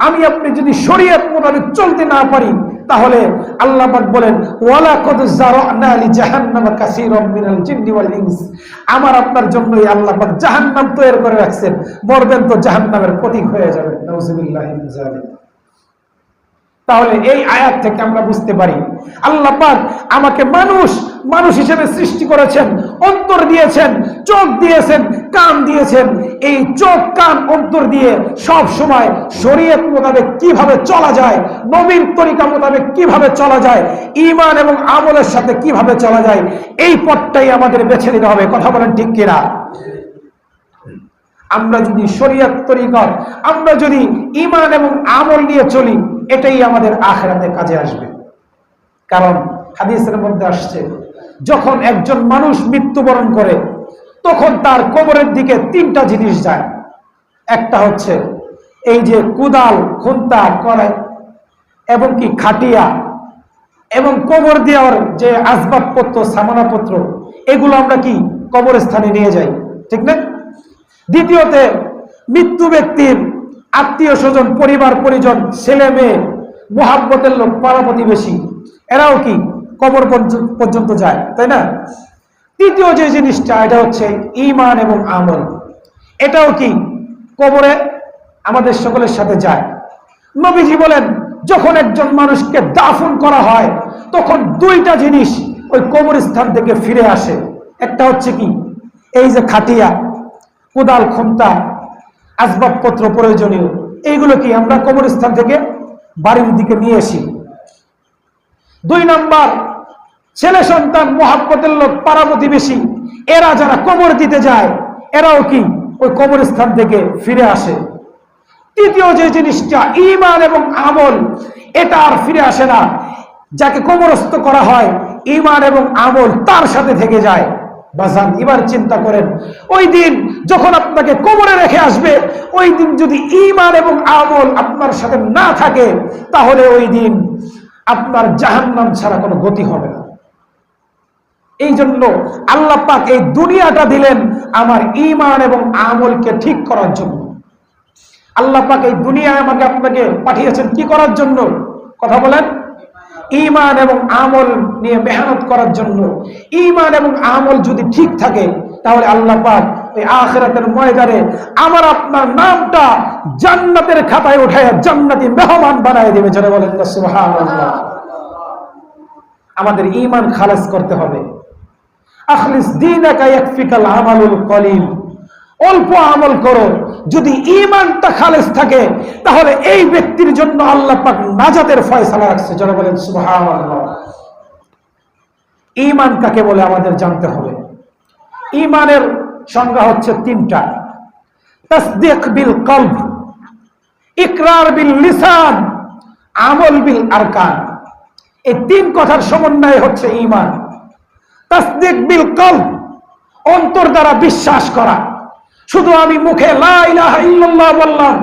আমি আপনি যদি শরীয়ত মোতাবেক চলতে না পারি, তাহলে আল্লাহ পাক বলেন ওয়ালাকাদ যারানা লি জাহান্নামা কাসীরাম মিনাল জিন্নি ওয়াল ইনস, আমার আপনার জন্যই আল্লাহ পাক জাহান্নাম তৈরি করে রাখছেন, মরবেন তো জাহান্নামের প্রতীক হয়ে যাবেন। নাউযুবিল্লাহি মিন যালিক। তাহলে এই আয়াত থেকে আমরা বুঝতে পারি আল্লাহ পাক আমাকে মানুষ হিসেবে সৃষ্টি করেছেন, অন্তর দিয়েছেন, চোখ দিয়েছেন, কান দিয়েছেন। এই চোখ, কান, অন্তর দিয়ে সব সময় শরীয়ত মোতাবেক কিভাবে চলা যায়, নবীর তরিকা মোতাবেক কিভাবে চলা যায়, ঈমান এবং আমলের সাথে কিভাবে চলা যায়, এই পথটাই আমাদের বেছে নিতে হবে। কথা বলেন ঠিক কিনা? আমরা যদি শরীয়ত তরিকা, আমরা যদি ঈমান এবং আমল নিয়ে চলি, এটাই আমাদের আখিরাতে কাজে আসবে। কারণ হাদিসের মধ্যে আসছে, যখন একজন মানুষ মৃত্যুবরণ করে তখন তার কবরের দিকে তিনটা জিনিস যায়। একটা হচ্ছে এই যে কুদাল, খুন্তা, কড়াই এবং কি খাটিয়া এবং কবর দেওয়ার যে আসবাবপত্র, সামানাপত্র, এগুলো আমরা কি কবরস্থানে নিয়ে যাই, ঠিক না? দ্বিতীয়তে মৃত্যু ব্যক্তির আত্মীয় স্বজন, পরিবার পরিজন, ছেলে মেয়ে, মুহাব্বতের লোক, পাড়া প্রতিবেশী, এরাও কি কবর পর্যন্ত যায়, তাই না? তৃতীয় যে জিনিসটা, এটা হচ্ছে ঈমান এবং আমল, এটাও কি কবরে আমাদের সকলের সাথে যায়। নবীজি বলেন যখন একজন মানুষকে দাফন করা হয় তখন দুইটা জিনিস ওই কবরস্থান থেকে ফিরে আসে। একটা হচ্ছে কি এই যে খাটিয়া, কোদাল, খুন্তা, আসবাবপত্র প্রয়োজনীয়, এইগুলো কি আমরা কবরস্থান থেকে বাড়ির দিকে নিয়ে আসি। দুই নাম্বার, ছেলে সন্তান, মুহাব্বতের লোক, পাড়া প্রতিবেশী, এরা যারা কবর দিতে যায় এরাও কি ওই কবরস্থান থেকে ফিরে আসে। তৃতীয় যে জিনিসটা ঈমান এবং আমল, এটা আর ফিরে আসে না। যাকে কবরস্থ করা হয় ঈমান এবং আমল তার সাথে থেকে যায়। বাজান, এবার চিন্তা করেন, ওই দিন যখন আপনাকে কবরে রেখে আসবে, ওই দিন যদি ঈমান এবং আমল আপনার সাথে না থাকে, তাহলে ওই দিন আপনার জাহান্নাম ছাড়া কোনো গতি হবে না। এই জন্য আল্লাহ পাক এই দুনিয়াটা দিলেন আমার ঈমান এবং আমলকে ঠিক করার জন্য। আল্লাহ পাক এই দুনিয়ায় আমাকে আপনাকে পাঠিয়েছেন কি করার জন্য? কথা বলেন। ঈমান এবং আমল নিয়ে মেহনত করার জন্য। ঈমান এবং আমল যদি ঠিক থাকে, তাহলে আল্লাহ পাক এই আখিরাতের ময়দানে আমার আপনার নামটা জান্নাতের খাতায় উঠায় জান্নাতি মেহমান বানায় দেবে। যারা বলেন না সুবহানাল্লাহ। আমাদের ঈমান খালেস করতে হবে। আখলিস দীনাকা ইয়াকফিকাল আমালুল কলিল, অল্প আমল করো, যদি ঈমানটা খালেস থাকে তাহলে এই ব্যক্তির জন্য আল্লাহ পাক নাজাতের ফয়সালা রাখছে। যারা বলেন সুবহানাল্লাহ। ঈমান কাকে বলে আমাদের জানতে হবে। ঈমানের সংজ্ঞা হচ্ছে তিনটা: তাসদীক বিল কলব, ইকরার বিল লিসান, আমল বিল আরকান। এই তিন কথার সমন্বয় হচ্ছে ঈমান। তাসদীক বিল কলব, অন্তর দ্বারা বিশ্বাস করা। শুধু আমি মুখে লা ইলাহা ইল্লাল্লাহ বললাম,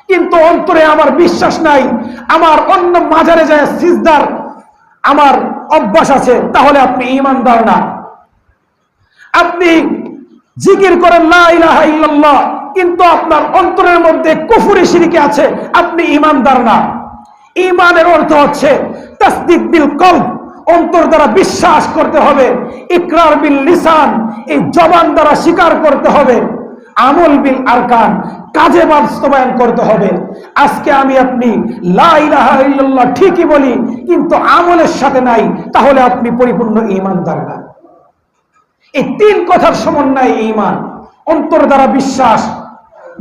কিন্তু অন্তরে আমার বিশ্বাস নাই, আমার অন্য মাজারে যায় সিজদার আমার অভ্যাস আছে, তাহলে আপনি ঈমানদার না। আপনি জিকির করেন লা ইলাহা ইল্লাল্লাহ, কিন্তু আপনার অন্তরের মধ্যে কুফরি শিরকি আছে, আপনি ঈমানদার না। ঈমানের অর্থ হচ্ছে তাসদীক বিল কলব, অন্তর দ্বারা বিশ্বাস করতে হবে। ইকরার বিল লিসান, এই জবান দ্বারা স্বীকার করতে হবে। আমল বিল আরকান, কাজে বাস্তবায়ন করতে হবে। আজকে আমি আপনি লা ইলাহা ইল্লাল্লাহ ঠিকই বলি, কিন্তু আমলের সাথে নাই, তাহলে আপনি পরিপূর্ণ ঈমানদার না। এই তিন কথার সমন্বয় ঈমান। অন্তর দ্বারা বিশ্বাস,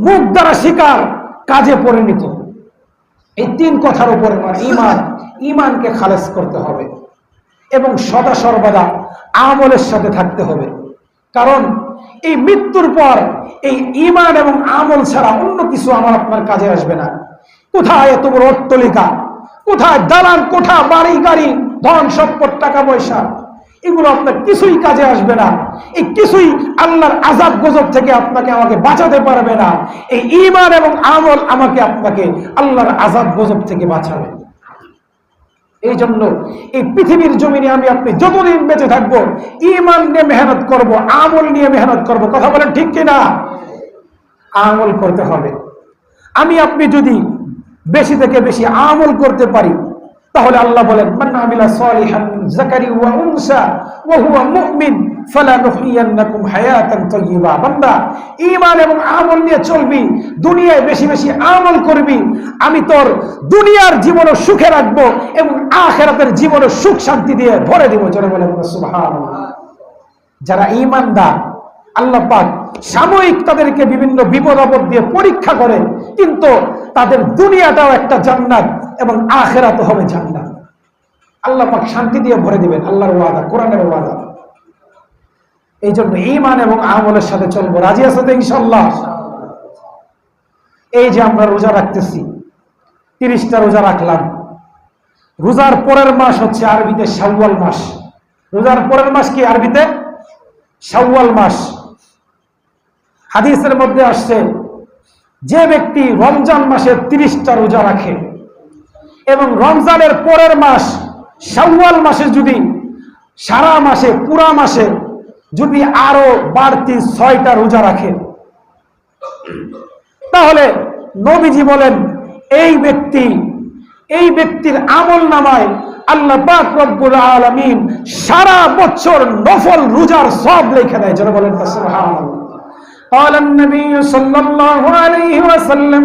মুখ দ্বারা স্বীকার, কাজে পরিণত। এই তিন কথার উপরে ঈমানকে খালেস করতে হবে এবং সদা সর্বদা আমলের সাথে থাকতে হবে। কারণ এই মৃত্যুর পর এই ঈমান এবং আমল ছাড়া অন্য কিছু আমার আপনার কাজে আসবে না। কোথায় এত বড় অট্টালিকা, কোথায় দালান কোঠা, বাড়ি গাড়ি, ধন সম্পদ, টাকা পয়সা, এগুলো আপনার কিছুই কাজে আসবে না। এই কিছুই আল্লাহর আযাব গজব থেকে আপনাকে আমাকে বাঁচাতে পারবে না। এই ঈমান এবং আমল আমাকে আপনাকে আল্লাহর আযাব গজব থেকে বাঁচাবে। এই জন্য এই পৃথিবীর জমিনে আমি আপনি যতদিন বেঁচে থাকবো ঈমান নিয়ে মেহনত করব, আমল নিয়ে মেহনত করব। কথা বলেন ঠিক কিনা? আমল করতে হবে। আমি আপনি যদি বেশি থেকে বেশি আমল করতে পারি, তাহলে আল্লাহ বলেন মান আমিলা সালিহান মিন যাকারি ওয়া উনসা ওয়া হুয়া মুমিন ফালানুহইয়ান্নাকুম হায়াতান তাইয়্যিবা। বান্দা, ঈমান এবং আমল নিয়ে চলবি, দুনিয়ায় বেশি বেশি আমল করবি, আমি তোর দুনিয়ার জীবনও সুখে রাখবো এবং আখিরাতের জীবনও সুখ শান্তি দিয়ে ভরে দিব। জোরে বলেন সুবহানাল্লাহ। যারা ঈমানদার, আল্লাহ পাক সাময়িক তাদেরকে বিভিন্ন বিপদ আপদ দিয়ে পরীক্ষা করে, কিন্তু তাদের দুনিয়াটাও একটা জান্নাত এবং আখিরাত হবে জান্নাত। আল্লাহ পাক শান্তি দিয়ে ভরে দিবেন, আল্লাহর ওয়াদা, কোরআনের ওয়াদা। এই জন্য ঈমান এবং আমলের সাথে চলবো। রাজি আছো তো ইনশাআল্লাহ? এই যে আমরা রোজা রাখতেছি, 30টা রোজা রাখলাম। রোজার পরের মাস হচ্ছে আরবিতে শাওয়াল মাস। রোজার পরের মাস কি আরবিতে? শাওয়াল মাস। হাদিসের মধ্যে আসছে, যে ব্যক্তি রমজান মাসে 30টা রোজা রাখে এবং রমজানের পরের মাস শাওয়াল মাসে যদি সারা মাসে পুরা মাসে যদি আরো বাড়তি 6টা রোজা রাখে, তাহলে নবীজি বলেন এই ব্যক্তির আমল নামায় আল্লাহ পাক রব্বুল আলামিন সারা বছর নফল রোজার সওয়াব লিখে দেয়। যারা বলেন সুবহানাল্লাহ। قال النبي صلى الله عليه وسلم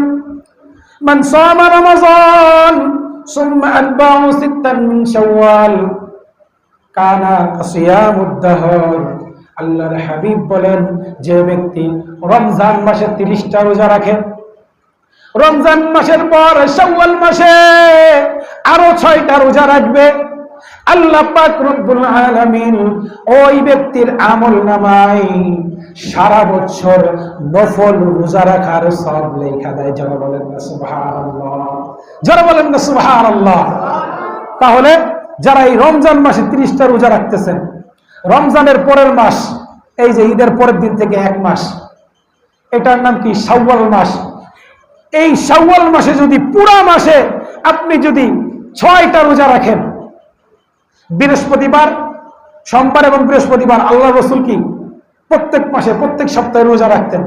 من صام رمضان ثم أتبعه 6 من شوال كان كصيام الدهر। আল্লাহর হাবিব বলেন, যে ব্যক্তি রমজান মাসে 30টা রোজা রাখে, রমজান মাসের পর শাওয়াল মাসে আরো 6টা রোজা রাখবে, আল্লাহ পাক রব্বুল আলামিন ওই ব্যক্তির আমল নামায় সারা বছর নফল রোজা রাখার সওয়াব লেখা দেয়। যারা বলেন না সুবহানাল্লাহ, যারা বলেন না সুবহানাল্লাহ। তাহলে যারা এই রমজান মাসে 30টা রোজা রাখতেছেন, রমজানের পরের মাস, এই যে ঈদের পরের দিন থেকে 1 মাস, এটার নাম কি? শাওয়াল মাস। এই শাওয়াল মাসে যদি পুরা মাসে আপনি যদি 6টা রোজা রাখেন, বৃহস্পতিবার, সোমবার এবং বৃহস্পতিবার আল্লাহ রাসূল কি প্রত্যেক মাসে প্রত্যেক সপ্তাহে রোজা রাখতেন।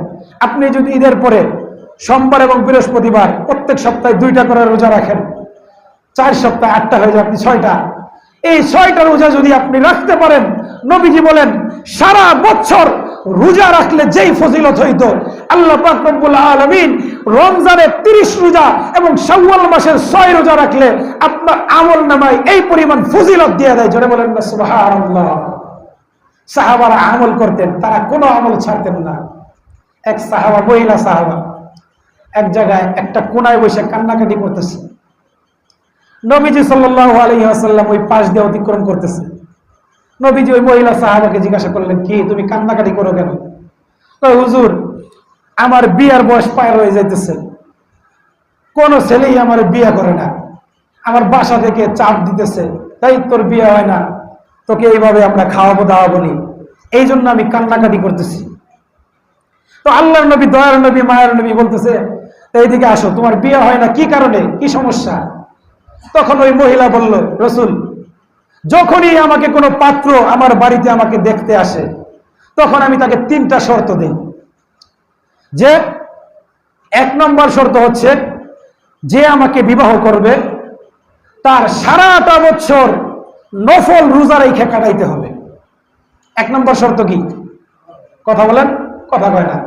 আপনি যদি ঈদের পরে সোমবার এবং বৃহস্পতিবার প্রত্যেক সপ্তাহে 2টা করে রোজা রাখেন, 4 সপ্তাহে 8টা হয়ে যায়, আপনি 6টা। এই 6টা রোজা যদি আপনি রাখতে পারেন, নবীজি বলেন সারা বছর রোজা রাখলে যেই ফজিলত হইতো, আল্লাহ পাক রব্বুল আলামিন রমজানের 30 রোজা এবং শাওয়াল মাসের 6 রোজা রাখলে আপনার আমল নামায় এই পরিমাণ ফজিলত দিয়ে দেয়। জোরে বলেন না সুবহানাল্লাহ। সাহাবারা আমল করতেন, তারা কোনো আমল ছাড়তেন না। এক সাহাবা, মহিলা সাহাবা, এক জায়গায় একটা কোনায় বসে কান্নাকাটি করতেছে। নবীজি সাল্লাল্লাহু আলাইহি ওয়াসাল্লাম ওই পাশ দিয়ে অতিক্রম করতেছে। নবীজি ওই মহিলা সাহাবাকে জিজ্ঞাসা করলেন, কি তুমি কান্নাকাটি করো কেন? কয়, হুজুর, আমার বিয়ার বয়স পার হয়ে যাইতেছে, কোন ছেলেই আমার বিয়ে করে না, আমার বাসা থেকে চাপ দিতেছে, তাই তোর বিয়ে হয় না, তোকে এইভাবে আমরা খাওয়াবো দাওয়াবো নি, এই জন্য আমি কান্নাকাটি করতেছি। তো আল্লাহর নবী, দয়ার নবী, মায়ের নবী বলতেছে, এইদিকে আসো, তোমার বিয়ে হয় না, কি কারণে, কি সমস্যা? তখন ওই মহিলা বলল, রাসূল, যখনই আমাকে কোনো পাত্র আমার বাড়িতে আমাকে দেখতে আসে, তখন আমি তাকে 3টা শর্ত দিই। যে 1 নম্বর শর্ত হচ্ছে, যে আমাকে বিবাহ করবে তার সারাটা বছর নফল রোজা রেখে কাটাইতে হবে। 1 নম্বর শর্ত কি? কথা বলেন, কথা কয় না।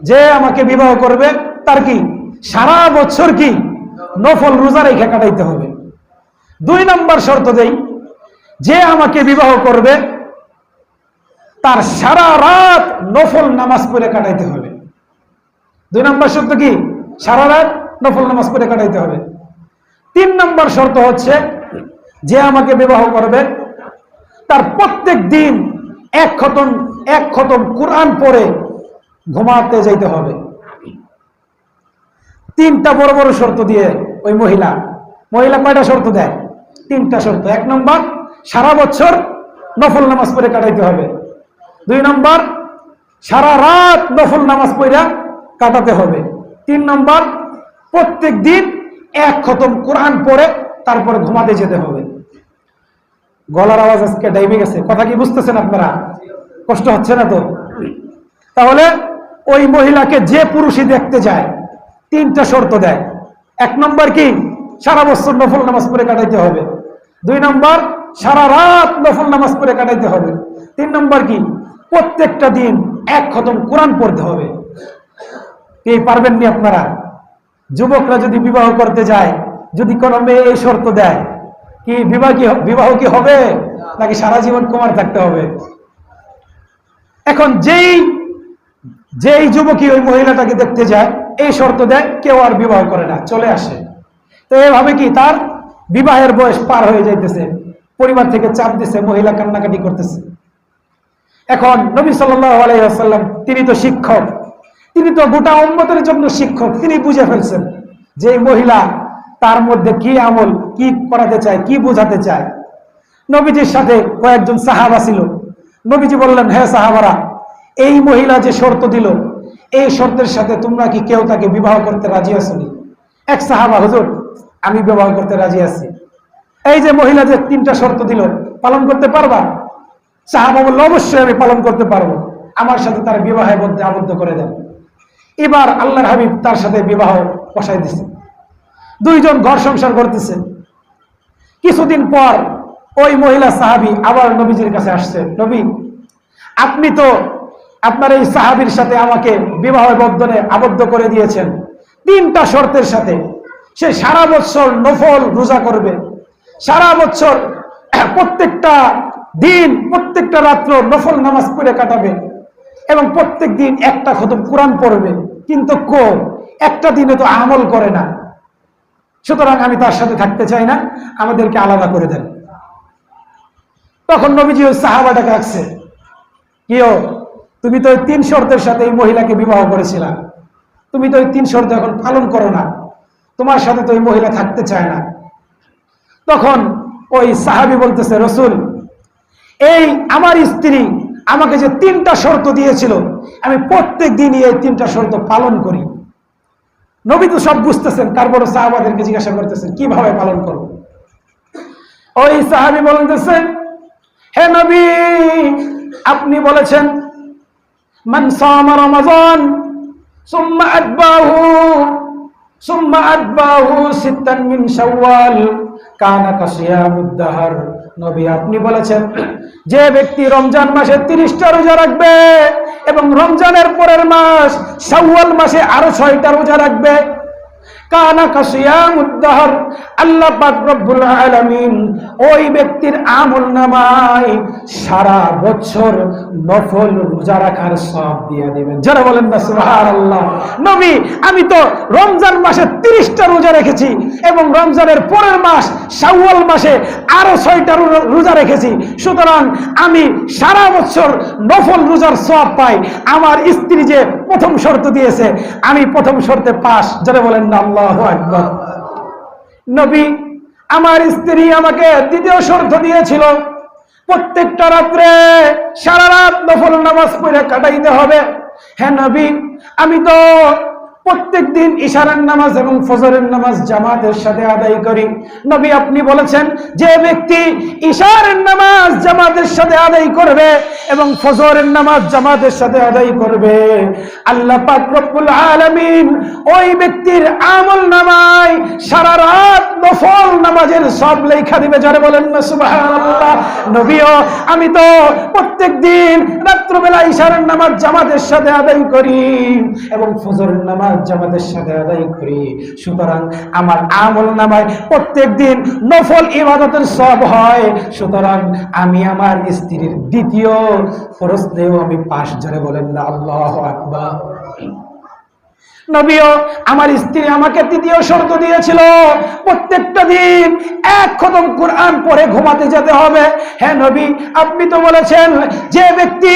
যে আমাকে বিবাহ করবে তার কি সারা বছর কি নফল রোজা রেখে কাটাইতে হবে। 2 নম্বর শর্ত দেই, যে আমাকে বিবাহ করবে তার সারা রাত নফল নামাজ পড়ে কাটাইতে হবে। 2 নম্বর শর্ত কি? সারা রাত নফল নামাজ পড়ে কাটাইতে হবে। 3 নম্বর শর্ত হচ্ছে, যে আমাকে বিবাহ করবে তার প্রত্যেক দিন এক খতম কোরআন পড়ে ঘুমাতে যাইতে হবে। 3টা বড় বড় শর্ত দিয়ে ওই মহিলা কয়টা শর্ত দেয়? 3টা শর্ত। 1 নম্বর, সারা বছর নফল নামাজ পড়ে কাটাইতে হবে। 2 নম্বর, সারা রাত নফল নামাজ পড়ে কাটাতে হবে। 3 নম্বর, প্রত্যেক দিন এক খতম কোরআন পড়ে তারপরে ঘুমাতে যেতে হবে। গলার আওয়াজ আজকে ডাইবে গেছে, কথা কি বুঝতেছেন আপনারা? কষ্ট হচ্ছে না তো? তাহলে ওই মহিলাকে যে পুরুষই দেখতে যায় 3টা শর্ত দেয়। এক নম্বর কি, সারা বছর নফল নামাজ পড়ে কাটাইতে হবে। 2 নম্বর, সারা রাত নফল নামাজ পড়ে কাটাইতে হবে। 3 নম্বর কি, প্রত্যেকটা দিন 1 খতম কোরআন পড়তে হবে। কি পারবেন নি আপনারা? যুবকরা যদি বিবাহ করতে যায়, যদি কোনো মেয়ে এই শর্ত দেয়, কি বিবাহ কি হবে, নাকি সারা জীবন কুমার থাকতে হবে? এখন যেই যুবকী ওই মহিলাটাকে দেখতে যায়, এই শর্ত দেয়, কেউ আর বিবাহ করে না, চলে আসে। তো এভাবে কি তার বিবাহের বয়স পার হয়ে যাইতেছে, পরিবার থেকে চাপ দিছে, মহিলা কান্নাকাটি করতেছে। এখন নবী সাল্লাল্লাহু আলাইহি ওয়াসাল্লাম তিনি তো শিক্ষক, তিনি তো গোটা উম্মতের জন্য শিক্ষক। তিনি বুঝে ফেলছেন যে এই মহিলা তার মধ্যে কি আমল, কি করাতে চায়, কি বোঝাতে চায়। নবীজির সাথে কয়েকজন সাহাবা ছিল। নবীজি বললেন, হ্যাঁ সাহাবারা, এই মহিলা যে শর্ত দিল, এই শর্তের সাথে তোমরা কি কেউ তাকে বিবাহ করতে রাজি আছো? এক সাহাবা, হুজুর আমি বিবাহ করতে রাজি আছি। এই যে মহিলা যে 3টা শর্ত দিল, পালন করতে পারবা? সাহাবা বলল, অবশ্যই আমি পালন করতে পারবো, আমার সাথে তার বিবাহের মধ্যে আবদ্ধ করে দেন। এবার আল্লাহর হাবিব তার সাথে বিবাহ বসাই দিছে। 2 জন ঘর সংসার করতেছে। কিছুদিন পর ওই মহিলা সাহাবী আবার নবীজির কাছে আসছে, নবী আপনি তো আপনার এই সাহাবীর সাথে আমাকে বিবাহ বন্ধনে আবদ্ধ করে দিয়েছেন 3টা শর্তের সাথে। সে সারা বছর নফল রোজা করবে, সারা বছর প্রত্যেকটা দিন প্রত্যেকটা রাত্র নফল নামাজ পড়ে কাটাবে, এবং প্রত্যেক দিন 1টা খতম কোরআন পড়বে, কিন্তু একটা দিনে তো আমল করে না। সুতরাং আমি তার সাথে থাকতে চাই না, আমাদেরকে আলাদা করে দেন। তখন নবীজি ওই সাহাবাটাকে আসছে, কিও তুমি তো ওই 3 শর্তের সাথে এই মহিলাকে বিবাহ করেছিলা, তুমি তো ওই 3 শর্ত এখন পালন করো না, তোমার সাথে তো ওই মহিলা থাকতে চায় না। তখন ওই সাহাবী বলতেছে, রাসূল এই আমার স্ত্রী আমাকে যে 3টা শর্ত দিয়েছিল, আমি প্রত্যেক দিনই এই 3টা শর্ত পালন করি। নবী তো সব বুঝতেছেন, তারপরে সাহাবাদেরকে জিজ্ঞাসা করতেছেন কিভাবে পালন করব। ওই সাহাবী বলতেছেন, হে নবী আপনি বলেছেন মান সামা রমাযান সুম্মা আতবাহু সিত্তান মিন শাওয়াল কানা কাসিয়ামুদ দাহর। নবী আপনি বলেছেন যে ব্যক্তি রমজান মাসে 30টা রোজা রাখবে এবং রমজানের পরের মাস শাওয়াল মাসে আরো 6টা রোজা রাখবে, কানা কাসিয়ামুদ দাহর, আল্লাহ পাক রব্বুল আলামিন ওই ব্যক্তির আমলনামায় সারা বছর নফল রোজা রাখার সওয়াব দিয়ে দিবেন। যারা বলেন না সুবহানাল্লাহ। নবী আমি তো রমজান মাসে 30টা রোজা রেখেছি এবং রমজানের পরের মাস শাওয়াল মাসে আরো 6টা রোজা রেখেছি, সুতরাং আমি সারা বছর নফল রোজার সওয়াব পাই। আমার স্ত্রী যে প্রথম শর্ত দিয়েছে, আমি প্রথম শর্তে পাস। যারা বলেন না আল্লাহু আকবার। নবী আমার স্ত্রী আমাকে 2য় শর্ত দিয়েছিল, প্রত্যেকটা রাত্রে সারা রাত নফল নামাজ পড়ে কাটাইতে হবে। হ্যাঁ নবী আমি তো প্রত্যেক দিন ইশারের নামাজ এবং ফজরের নামাজ জামাতের সাথে আদায় করি। নবী আপনি বলেছেন যে ব্যক্তি ইশারের নামাজ জামাতের সাথে আদায় করবে এবং ফজরের নামাজ জামাতের সাথে আদায় করবে, আল্লাহ পাক রব্বুল আলামিন ওই ব্যক্তির আমলনামায় সারা রাত নফল নামাজের সব লেখা দিবে। যারা বলেন না সুবহানাল্লাহ। নবীও আমি তো প্রত্যেক দিন রাত্রবেলা ইশারের নামাজ জামাতের সাথে আদায় করি এবং ফজরের নামাজ জামাতের সাথে আদায় করি, সুতরাং আমার আমলনামায় প্রত্যেক দিন নফল ইবাদতের সওয়াব হয়। সুতরাং আমি আমার স্ত্রীর 2য় ফরজেও আমি পাস। যারা বলেন না আল্লাহু আকবার। নবীও আমার স্ত্রী আমাকে 3য় শর্ত দিয়েছিল, প্রত্যেকটা দিন 1 খতম কোরআন পড়ে ঘুমাতে যেতে হবে। হ্যাঁ নবী আপনি তো বলেছেন যে ব্যক্তি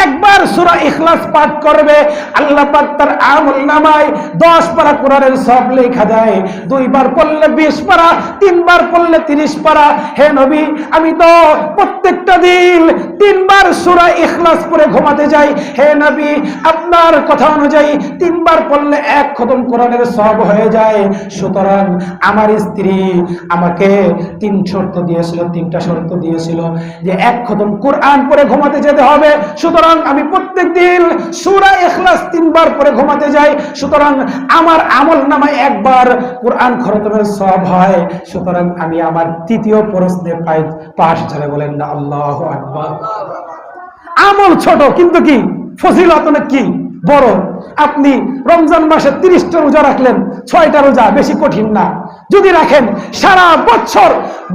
একবার সূরা ইখলাস পাঠ করবে, আল্লাহ পাক তার আমলনামায় 10 পারা কোরআনের সওয়াব লেখা দেয়, 2 বার পড়লে 20 পারা, 3 বার পড়লে 30 পারা। হে নবী আমি তো প্রত্যেক প্রত্যেকটা দিন 3 বার সূরা ইখলাস পড়ে ঘুমাতে যাই। হে নবী, আপনার কথা অনুযায়ী 3 বার পড়লে 1 খতম কোরআনের সওয়াব হয়ে যায়। সুতরাং আমার স্ত্রী আমাকে 3টা শর্ত দিয়েছিল যে 1 খতম কোরআন পড়ে ঘুমাতে যেতে হবে। সুতরাং আমি প্রত্যেকদিন সূরা ইখলাস 3 বার পড়ে ঘুমাতে যাই। সুতরাং আমার আমলনামায় 1 বার কোরআন খতমের সওয়াব হয়। সুতরাং আমি আমার 3য় প্রশ্নে পাস। যারা বলেন না আল্লাহু আকবার। আমল ছোট কিন্তু কি ফজিলত অনেক কি বড়। আপনি রমজান মাসে 30টা রোজা রাখলেন, 6টা রোজা, বেশি কঠিন না। যদি রাখেন সারা বছর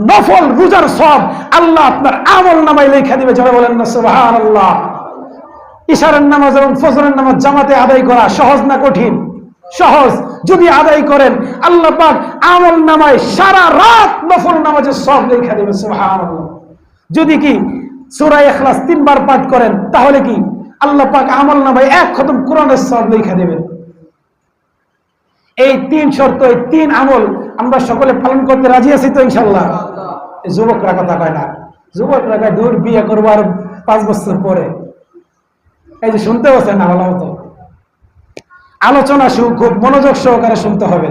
নফল রোজার সওয়াব আল্লাহ আপনার আমলনামায় লেখা দিবে। যারা বলেন না সুবহানাল্লাহ। ইশারের নামাজ এবং ফজরের নামাজ জামাতে আদায় করা সহজ না কঠিন? সহজ। যদি আদায় করেন আল্লাহ পাক আমলনামায় সারা রাত নফল নামাজের সওয়াব লেখা দিবে। সুবহানাল্লাহ। যদি কি সূরা ইখলাস 3 বার পাঠ করেন তাহলে কি আল্লাহ পাক আমলনামায় 1 খতম কোরআনের সওয়াব লেখা দিবেন। এই 3 শর্ত, এই 3 আমল আমরা সকলে পালন করতে রাজি আছি তো ইনশাআল্লাহ? যুবকরা কথা কয় না, যুবকরা কয় দূর বিয়ে করবো আর 5 বছর পরে। এই যে শুনতে হচ্ছে না, ভালো মতো আলোচনা খুব মনোযোগ সহকারে শুনতে হবে।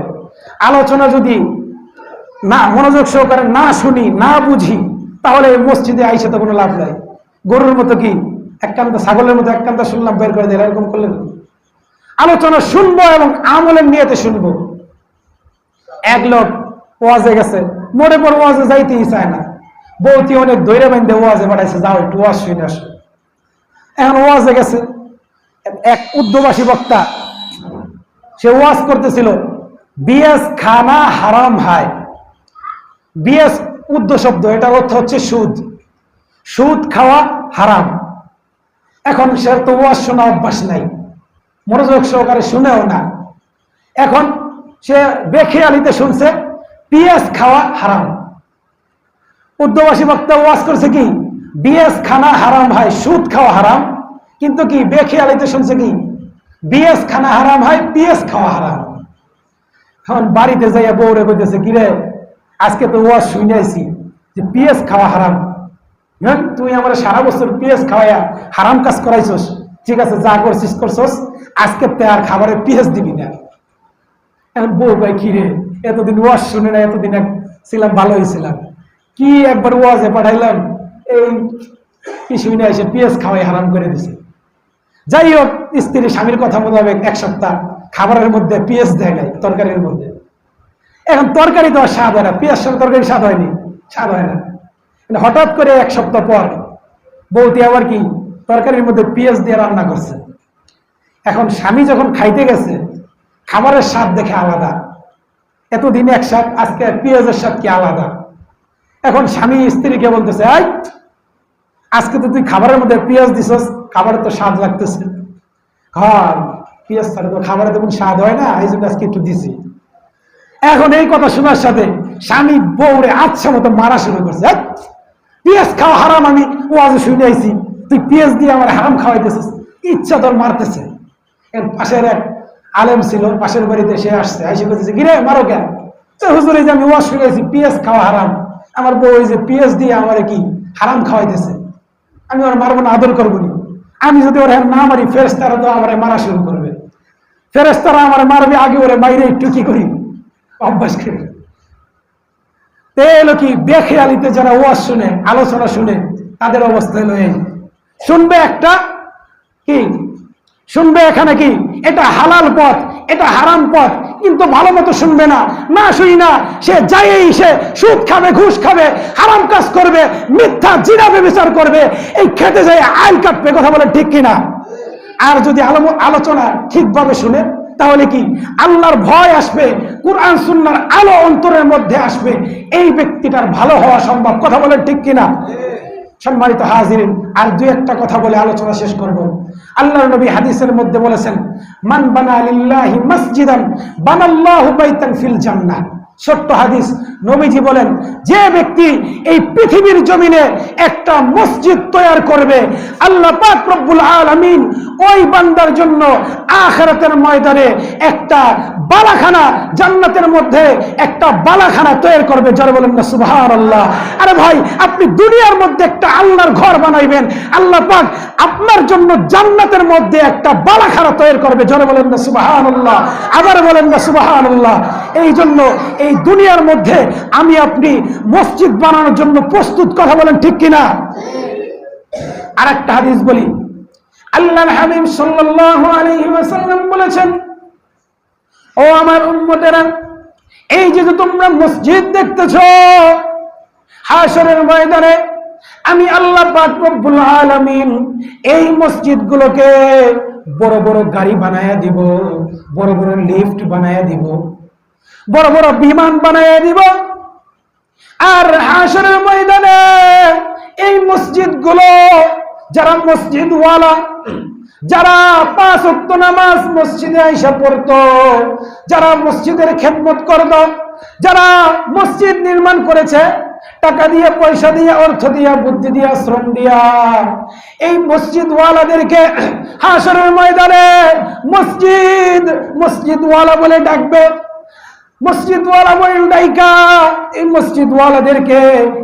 আলোচনা যদি না মনোযোগ সহকারে না শুনি, না বুঝি, তাহলে মসজিদে আইসে তো কোনো লাভ নাই। গরুর মতো কি এক কান্দা, ছাগলের মতো এক কান্দা শুনলাম বের করে দেয়, এরকম করলে আলোচনা শুনবো এবং আমলের নিয়তে শুনবো। এক লোক ওয়াজে গেছে, মোড়ে পর ওয়াজে যাইতেই চায় না, বউতি অনেক দৈরে বান্ধে ওয়াজে পাঠাইছে, যাও একটু ওয়াজ শুনে আসো। এখন ওয়াজে গেছে, এক উর্দুভাষী বক্তা সে ওয়াজ করতেছিল, বিএস খানা হারাম হায়। বিএস উর্দু শব্দ, এটার অর্থ হচ্ছে সুদ। সুদ খাওয়া হারাম। এখন সে তো ওয়াজ শোনা অভ্যাস নাই, মনোযোগ সহকারে শুনেও না। এখন সে বেখেয়ালিতে শুনছে পিএস খাওয়া হারাম। উর্দুভাষী বক্তা ওয়াজ করছে কি বিএস খানা হারাম হয়, সুদ খাওয়া হারাম। কিন্তু কি বেখেয়ালিতে শুনছে কি বিএস খানা হারাম হয়, পিএস খাওয়া হারাম। এখন বাড়িতে যাইয়া বউরে কইতেছে, কিরে আজকে তো ওয়াজ শুনে আইছি যে পিএস খাওয়া হারাম, তুই আমার সারা বছর পিএস খাওয়াইয়া হারাম কাজ করাইছস। ঠিক আছে, যা করছিস করছস, আজকে তে আর খাবারে পিএস দিবি না। এখন বউ ভাই কিরে এতদিন ওয়াজ শুনে না, এতদিন ছিলাম ভালো হয়েছিলাম, কি একবার ওয়াজে পাঠাইলাম, এই কি শুনে এসে পিএস খাওয়াই হারাম করে দিছে। যাই হোক, স্ত্রী স্বামীর কথা মোতাবেক 1 সপ্তাহ খাবারের মধ্যে পিএস দেয় নাই, তরকারির মধ্যে। এখন তরকারি তো আর স্বাদ হয় না, পিএস সঙ্গে তরকারি স্বাদ হয়নি, স্বাদ হয় না। হঠাৎ করে 1 সপ্তাহ পর বউতি আবার কি তরকারির মধ্যে পিএস দিয়ে রান্না করছে। এখন স্বামী যখন খাইতে গেছে, খাবারের স্বাদ দেখে আলাদা, এতদিন এক স্বাদ, আজকে পিএসের স্বাদ কি আলাদা। এখন স্বামী স্ত্রীকে বলতেছে, আই আজকে তো তুই খাবারের মধ্যে পিএস দিছস, খাবারের তো স্বাদ লাগতেছে। হ্যাঁ, পিএস ছাড়া তো খাবারে তেমন স্বাদ হয় না, এই জন্য আজকে একটু দিছি। এখন এই কথা শোনার সাথে স্বামী বউরে আচ্ছা মতো মারা শুরু করছে, পিএস খাওয়া হারাম, আমি ওয়াজে শুনে আইছি, তুই পিএস দিয়ে আমার হারাম খাওয়াইতেছিস, ইচ্ছা তোর মারতেছে। পাশের এক আলেম ছিল, পাশের বাড়িতে সে আসছে, এসে বলতেছে, কিরে মারো কেন? হুজুর এই যে আমি ওয়াজ শুনে আইছি পিএস খাওয়া হারাম, আমার বউ এই যে পিএস দিয়ে আমার কি হারাম খাওয়াইতেছে, আমি ওর মারবো না, আদর করবো নি। আমি যদি ওরা না মারি, ফেরেশতারা তো আমার মারা শুরু করবে, ফেরেশতারা আমার মারবে, আগে ওরে মাইরে একটু কি করি অভ্যাস করি। এলো কি বেখেয়ালিতে যারা ওয়াজ শুনে, আলোচনা শুনে, তাদের অবস্থা হলো এই, শুনবে একটা কি শুনবে এখানে কি এটা হালাল পথ, এটা হারাম পথ, কিন্তু ভালো মতো শুনবে না, না শুনি না সে যাইই সে সুদ খাবে, ঘুষ খাবে, হারাম কাজ করবে, মিথ্যা জিনা ব্যভিচার করবে, এই খেতে যাই আইল কাটবে। কথা বলে ঠিক কিনা? আর যদি আলোচনা ঠিকভাবে শুনে তাহলে কি আল্লাহর ভয় আসবে, কুরআন সুন্নাহর আলো অন্তরের মধ্যে আসবে, এই ব্যক্তিটার ভালো হওয়া সম্ভব। কথা বলেন ঠিক কিনা? সম্মানিত হাজিরিন, আর 2-1টা কথা বলে আলোচনা শেষ করব। আল্লাহর নবী হাদিসের মধ্যে বলেছেন, মান বানা লিল্লাহি মসজিদান বানাল্লাহু বাইতান ফিল জান্নাহ। ছোট্ট হাদিস, নবীজি বলেন, যে ব্যক্তি এই পৃথিবীর জমিনে একটা মসজিদ তৈরি করবে, আল্লাহ পাক রব্বুল আলামিন ওই বান্দার জন্য আখিরাতের ময়দানে একটা বালাখানা, জান্নাতের মধ্যে একটা বালাখানা তৈরি করবে। যারা বলেন না সুবহানাল্লাহ। আরে ভাই, আপনি দুনিয়ার মধ্যে একটা আল্লাহর ঘর বানাইবেন, আল্লাহ পাক আপনার জন্য জান্নাতের মধ্যে একটা বালাখানা তৈরি করবে। যারা বলেন না সুবহানাল্লাহ। আবার বলেন না সুবহানাল্লাহ। এই জন্য এই দুনিয়ার মধ্যে আমি আপনি মসজিদ বানানোর জন্য প্রস্তুত, কথা বলেন ঠিক কিনা? আরেকটা হাদিস বলি, আল্লাহর হাবিব সাল্লাল্লাহু আলাইহি ওয়াসাল্লাম বলেছেন, ও আমার উম্মতেরা, এই যে তোমরা মসজিদ দেখতেছো, হাশরের ময়দানে আমি আল্লাহ পাক রব্বুল আলামিন এই মসজিদগুলোকে বড় বড় গাড়ি বানায়া দিব, বড় বড় লিফট বানায়া দিব, বড় বড় বিমান বানায়া দিব। আর হাশরের ময়দানে এই মসজিদগুলো, যারা মসজিদওয়ালা, যারা 5 ওয়াক্ত নামাজ মসজিদে আইসা পড়তো, যারা মসজিদের খেদমত করতো, যারা মসজিদ নির্মাণ করেছে টাকা দিয়ে, পয়সা দিয়ে, অর্থ দিয়া, বুদ্ধি দিয়া, শ্রম দিয়া, এই মসজিদওয়ালাদেরকে হাশরের ময়দানে মসজিদওয়ালা বলে ডাকবে। মসজিদওয়ালা বলে ডাইকা এই মসজিদওয়ালাদেরকে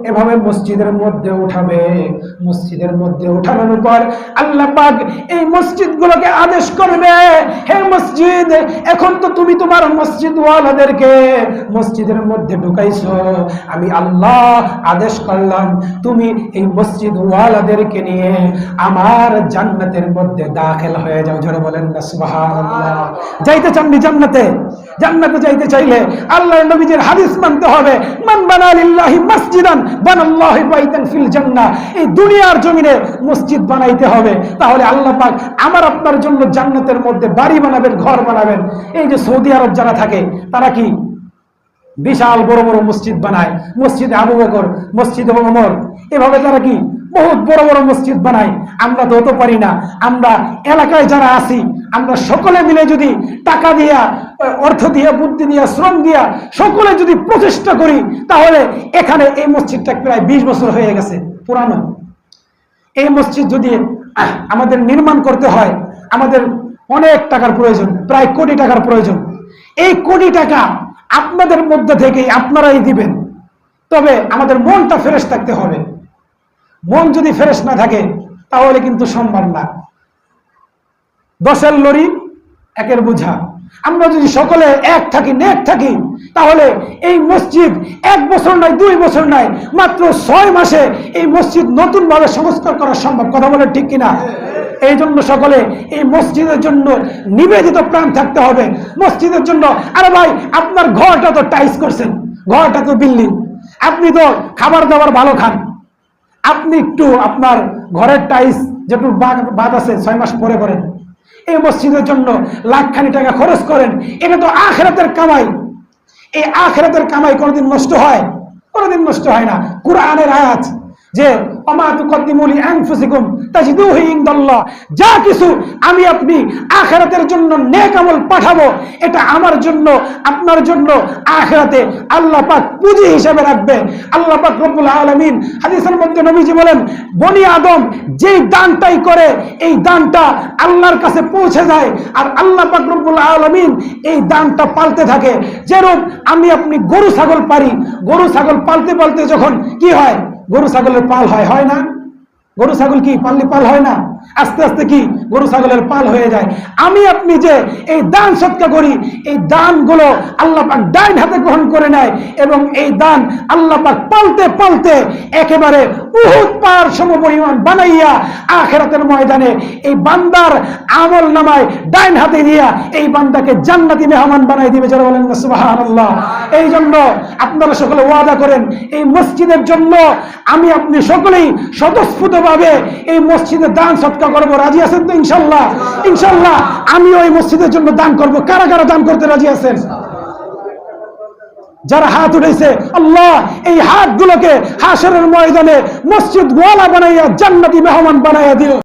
এভাবে মসজিদের মধ্যে উঠাবে। মসজিদের মধ্যে উঠানোর পর আল্লাহ পাক এই মসজিদগুলোকে আদেশ করবে, হে মসজিদ, এখন তো তুমি তোমার মসজিদওয়ালাদেরকে মসজিদের মধ্যে ঢুকাইছো, আমি আল্লাহ আদেশ করলাম তুমি এই মসজিদওয়ালাদেরকে নিয়ে আমার জান্নাতের মধ্যে দাখিল হয়ে যাও। জোরে বলেন না সুবহানাল্লাহ। যাইতে চান জান্নাতে? জান্নাতে যাইতে চাইলে আল্লাহর নবীজির হাদিস মানতে হবে, মান বানা লিল্লাহি মাসজিদান বানাল্লাহু বাইতান ফিল জান্নাহ। এই দুনিয়ার জমিনে মসজিদ বানাইতে হবে, তাহলে আল্লাহ পাক আমার আপনার জন্য জান্নাতের মধ্যে বাড়ি বানাবেন, ঘর বানাবেন। এই যে সৌদি আরব যারা থাকে, তারা কি বিশাল বড় বড় মসজিদ বানায়, মসজিদে আবু বকর, মসজিদে ওমর, এভাবে তারা কি বহুত বড় বড় মসজিদ বানায়। আমরা তো হতে পারি না। আমরা এলাকায় যারা আছি, আমরা সকলে মিলে যদি টাকা দিয়া, অর্থ দিয়া, বুদ্ধি দিয়া, শ্রম দিয়া সকলে যদি প্রচেষ্টা করি, তাহলে এখানে এই মসজিদটা প্রায় 20 বছর হয়ে গেছে পুরানো। এই মসজিদ যদি আমাদের নির্মাণ করতে হয়, আমাদের অনেক টাকার প্রয়োজন, প্রায় কোটি টাকার প্রয়োজন। এই কোটি টাকা আপনাদের মধ্যে থেকেই আপনারাই দিবেন। তবে আমাদের মনটা ফ্রেশ থাকতে হবে। মন যদি ফ্রেশ না থাকে তাহলে কিন্তু সম্ভব না। 10 লরি 1 বোঝা। আমরা যদি সকলে এক থাকি, নেক থাকি, তাহলে এই মসজিদ 1 বছর নয়, 2 বছর নয়, মাত্র 6 মাসে এই মসজিদ নতুন ভাবে সংস্কার করা সম্ভব। কথা বলে ঠিক কিনা? এই জন্য সকলে এই মসজিদের জন্য নিবেদিত প্রাণ থাকতে হবে, মসজিদের জন্য। আরে ভাই, আপনার ঘরটা তো টাইলস করছেন, ঘরটা তো বিল্ডিং, আপনি তো খাবার দাবার ভালো খান, আপনি একটু আপনার ঘরের টাইলস যেটুকু বাদ আছে 6 মাস পরে করেন। এই মসজিদের জন্য লাখখানি টাকা খরচ করেন, এটা তো আখিরাতের কামাই। এই আখিরাতের কামাই কোনোদিন নষ্ট হয়? কোনোদিন নষ্ট হয় না। কুরআনের আয়াত যে ওমা তুকদ্দিমু লিআনফুসিকুম তাজিদুহু ইনদাল্লাহ, যা কিছু আমি আপনি আখিরাতের জন্য নেক আমল পাঠাবো, এটা আমার জন্য, আপনার জন্য আখিরাতে আল্লাহ পাক পুঁজি হিসেবে রাখবে। আল্লাহ পাক রব্বুল আলামিন হাদিসের মধ্যে নবীজি বলেন, বনি আদম যেই দানটাই করে এই দানটা আল্লাহর কাছে পৌঁছে যায়, আর আল্লাহ পাক রব্বুল আলামিন এই দানটা পালতে থাকে। যেরূপ আমি আপনি গরু ছাগল পারি, গরু ছাগল পালতে পালতে যখন কি হয়, গরু ছাগলের পাল হয় না? গরু ছাগল কি পাললে পাল হয় না? আস্তে আস্তে কি গরু ছাগলের পাল হয়ে যায়। আমি আপনি যে এই দান সৎকার করি, এই দানগুলো আল্লাহ পাক ডাইন হাতে গ্রহণ করে নেয়, এবং এই দান আল্লাহ পাক পালতে পালতে একেবারে উহুদ পাহাড় সমপরিমাণ বানাইয়া আখিরাতের ময়দানে এই বান্দার আমল নামায় ডাইন হাতে দিয়া এই বান্দাকে জান্নাতি মেহমান বানাই দিবে। যারা বলেন না সুবহানাল্লাহ। এই জন্য আপনারা সকলে ওয়াদা করেন, এই মসজিদের জন্য আমি আপনি সকলেই স্বতঃস্ফূর্তভাবে এই মসজিদে দান সৎকার করবো। রাজি আছেন তো? ইনশাল্লাহ। ইনশাল্লাহ আমি ওই মসজিদের জন্য দান করব। কারা কারা দান করতে রাজি আছেন? যারা হাত উঠেছে, আল্লাহ এই হাতগুলোকে হাশরের ময়দানে মসজিদ ওয়ালা বানাইয়া জান্নাতি মেহমান বানাইয়া দিও।